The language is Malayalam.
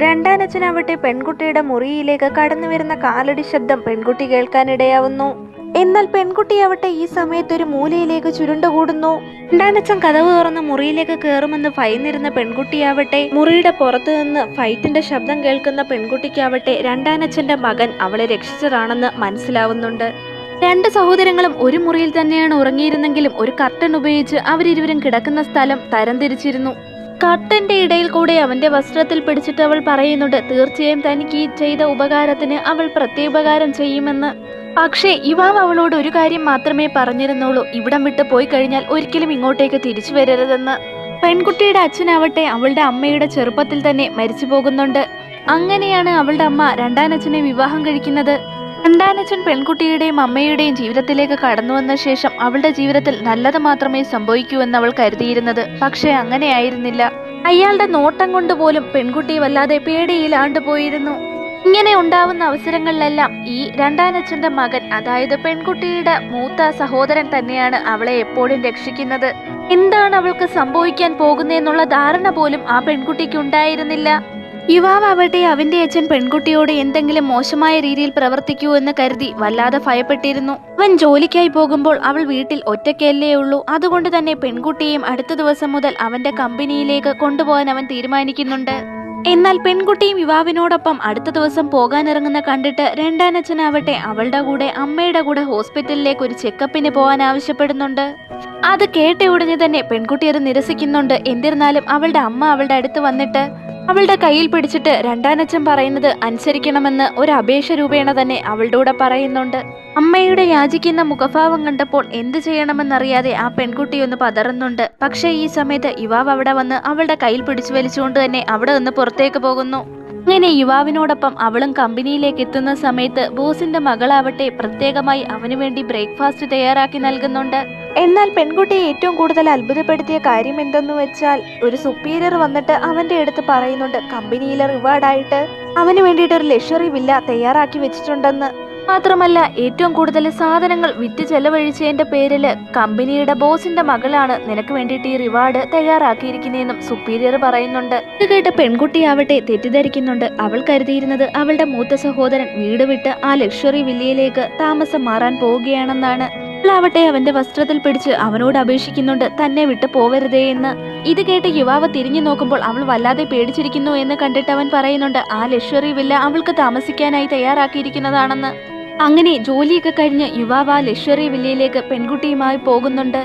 രണ്ടാനച്ഛനാവട്ടെ പെൺകുട്ടിയുടെ മുറിയിലേക്ക് കടന്നു വരുന്ന കാലടി ശബ്ദം പെൺകുട്ടി കേൾക്കാനിടയാവുന്നു. എന്നാൽ പെൺകുട്ടിയാവട്ടെ ഈ സമയത്ത് ഒരു മൂലയിലേക്ക് ചുരുണ്ടുകൂടുന്നു. രണ്ടാനച്ഛൻ കതവ് തുറന്ന് മുറിയിലേക്ക് കയറുമെന്ന് ഭയന്നിരുന്ന പെൺകുട്ടിയാവട്ടെ മുറിയുടെ പുറത്തു നിന്ന് ഫൈറ്റിന്റെ ശബ്ദം കേൾക്കുന്ന പെൺകുട്ടിക്കാവട്ടെ രണ്ടാനച്ഛന്റെ മകൻ അവളെ രക്ഷിച്ചതാണെന്ന് മനസ്സിലാവുന്നുണ്ട്. രണ്ട് സഹോദരങ്ങളും ഒരു മുറിയിൽ തന്നെയാണ് ഉറങ്ങിയിരുന്നെങ്കിലും ഒരു കർട്ടൻ ഉപയോഗിച്ച് അവരിരുവരും കിടക്കുന്ന സ്ഥലം തരംതിരിച്ചിരുന്നു. കർട്ടന്റെ ഇടയിൽ കൂടെ അവന്റെ വസ്ത്രത്തിൽ പിടിച്ചിട്ട് അവൾ പറയുന്നുണ്ട് തീർച്ചയായും തനിക്ക് ഈ ചെയ്ത ഉപകാരത്തിന് അവൾ പ്രത്യുപകാരം ചെയ്യുമെന്ന്. പക്ഷേ യുവാവ് അവളോട് ഒരു കാര്യം മാത്രമേ പറഞ്ഞിരുന്നുള്ളൂ, ഇവിടം വിട്ട് പോയി കഴിഞ്ഞാൽ ഒരിക്കലും ഇങ്ങോട്ടേക്ക് തിരിച്ചു വരരുതെന്ന്. പെൺകുട്ടിയുടെ അച്ഛനാവട്ടെ അവളുടെ അമ്മയുടെ ചെറുപ്പത്തിൽ തന്നെ മരിച്ചു പോകുന്നുണ്ട്. അങ്ങനെയാണ് അവളുടെ അമ്മ രണ്ടാനച്ഛനെ വിവാഹം കഴിക്കുന്നത്. രണ്ടാനച്ഛൻ പെൺകുട്ടിയുടെയും അമ്മയുടെയും ജീവിതത്തിലേക്ക് കടന്നു വന്ന ശേഷം അവളുടെ ജീവിതത്തിൽ നല്ലത് മാത്രമേ സംഭവിക്കൂ എന്ന് അവൾ കരുതിയിരുന്നത്. പക്ഷെ അങ്ങനെയായിരുന്നില്ല. അയാളുടെ നോട്ടം കൊണ്ട് പോലും പെൺകുട്ടി വല്ലാതെ പേടിയിലാണ്ടു പോയിരുന്നു. ഇങ്ങനെ ഉണ്ടാവുന്ന അവസരങ്ങളിലെല്ലാം ഈ രണ്ടാനച്ഛന്റെ മകൻ, അതായത് പെൺകുട്ടിയുടെ മൂത്ത സഹോദരൻ തന്നെയാണ് അവളെ എപ്പോഴും രക്ഷിക്കുന്നത്. എന്താണ് അവൾക്ക് സംഭവിക്കാൻ പോകുന്നതെന്നുള്ള ധാരണ പോലും ആ പെൺകുട്ടിക്ക് ഉണ്ടായിരുന്നില്ല. യുവാവട്ടെ അവന്റെ അച്ഛൻ പെൺകുട്ടിയോട് എന്തെങ്കിലും മോശമായ രീതിയിൽ പ്രവർത്തിക്കൂ എന്ന് കരുതി വല്ലാതെ ഭയപ്പെട്ടിരുന്നു. അവൻ ജോലിക്കായി പോകുമ്പോൾ അവൾ വീട്ടിൽ ഒറ്റയ്ക്കല്ലേ ഉള്ളൂ. അതുകൊണ്ട് തന്നെ പെൺകുട്ടിയെയും അടുത്ത ദിവസം മുതൽ അവന്റെ കമ്പനിയിലേക്ക് കൊണ്ടുപോകാൻ അവൻ തീരുമാനിക്കുന്നുണ്ട്. എന്നാൽ പെൺകുട്ടിയും യുവാവിനോടൊപ്പം അടുത്ത ദിവസം പോകാനിറങ്ങുന്ന കണ്ടിട്ട് രണ്ടാനച്ഛനാവട്ടെ അവളുടെ കൂടെ അമ്മയുടെ കൂടെ ഹോസ്പിറ്റലിലേക്ക് ഒരു ചെക്കപ്പിന് പോകാൻ ആവശ്യപ്പെടുന്നുണ്ട്. അത് കേട്ട ഉടനെ തന്നെ പെൺകുട്ടി അത് നിരസിക്കുന്നുണ്ട്. എന്നിരുന്നാലും അവളുടെ അമ്മ അവളുടെ അടുത്ത് വന്നിട്ട് അവളുടെ കയ്യിൽ പിടിച്ചിട്ട് രണ്ടാനച്ഛൻ പറയുന്നത് അനുസരിക്കണമെന്ന് ഒരു അപേക്ഷ രൂപേണ തന്നെ അവളുടെ കൂടെ പറയുന്നുണ്ട്. അമ്മയുടെ യാചിക്കുന്ന മുഖഭാവം കണ്ടപ്പോൾ എന്ത് ചെയ്യണമെന്നറിയാതെ ആ പെൺകുട്ടി ഒന്ന് പതറുന്നുണ്ട്. പക്ഷേ ഈ സമയത്ത് യുവാവ് അവിടെ വന്ന് അവളുടെ കയ്യിൽ പിടിച്ചു വലിച്ചുകൊണ്ട് തന്നെ അവിടെ നിന്ന് പുറത്തേക്ക് പോകുന്നു. അങ്ങനെ യുവാവിനോടൊപ്പം അവളും കമ്പനിയിലേക്ക് എത്തുന്ന സമയത്ത് ബോസിന്റെ മകളാവട്ടെ പ്രത്യേകമായി അവനു വേണ്ടി ബ്രേക്ക്ഫാസ്റ്റ് തയ്യാറാക്കി നൽകുന്നുണ്ട്. എന്നാൽ പെൺകുട്ടിയെ ഏറ്റവും കൂടുതൽ അത്ഭുതപ്പെടുത്തിയ കാര്യം എന്തെന്ന് വെച്ചാൽ ഒരു സുപ്പീരിയർ വന്നിട്ട് അവന്റെ അടുത്ത് പറയുന്നുണ്ട് കമ്പനിയിലെ റിവാർഡായിട്ട് അവന് വേണ്ടിയിട്ട് ഒരു ലക്ഷറി വില്ല തയ്യാറാക്കി വെച്ചിട്ടുണ്ടെന്ന്. മാത്രമല്ല ഏറ്റവും കൂടുതൽ സാധനങ്ങൾ വിറ്റ് ചെലവഴിച്ചതിന്റെ പേരില് കമ്പനിയുടെ ബോസിന്റെ മകളാണ് നിനക്ക് വേണ്ടിയിട്ട് ഈ റിവാർഡ് തയ്യാറാക്കിയിരിക്കുന്നതെന്നും സുപ്പീരിയർ പറയുന്നുണ്ട്. ഇത് കേട്ട് പെൺകുട്ടിയാവട്ടെ തെറ്റിദ്ധരിക്കുന്നുണ്ട്. അവൾ കരുതിയിരുന്നത് അവളുടെ മൂത്ത സഹോദരൻ വീട് വിട്ട് ആ ലക്ഷറി വില്ലയിലേക്ക് താമസം മാറാൻ പോവുകയാണെന്നാണ്. അവളാവട്ടെ അവന്റെ വസ്ത്രത്തിൽ പിടിച്ച് അവനോട് അപേക്ഷിക്കുന്നുണ്ട് തന്നെ വിട്ടു പോവരുതേ എന്ന്. ഇത് കേട്ട് യുവാവ് തിരിഞ്ഞു നോക്കുമ്പോൾ അവൾ വല്ലാതെ പേടിച്ചിരിക്കുന്നു എന്ന് കണ്ടിട്ട് അവൻ പറയുന്നുണ്ട് ആ ലക്ഷറി വില്ല അവൾക്ക് താമസിക്കാനായി തയ്യാറാക്കിയിരിക്കുന്നതാണെന്ന്. അങ്ങനെ ജോലിയൊക്കെ കഴിഞ്ഞ് യുവാവ് ആ ലക്ഷറി വില്ലയിലേക്ക് പെൺകുട്ടിയുമായി പോകുന്നുണ്ട്.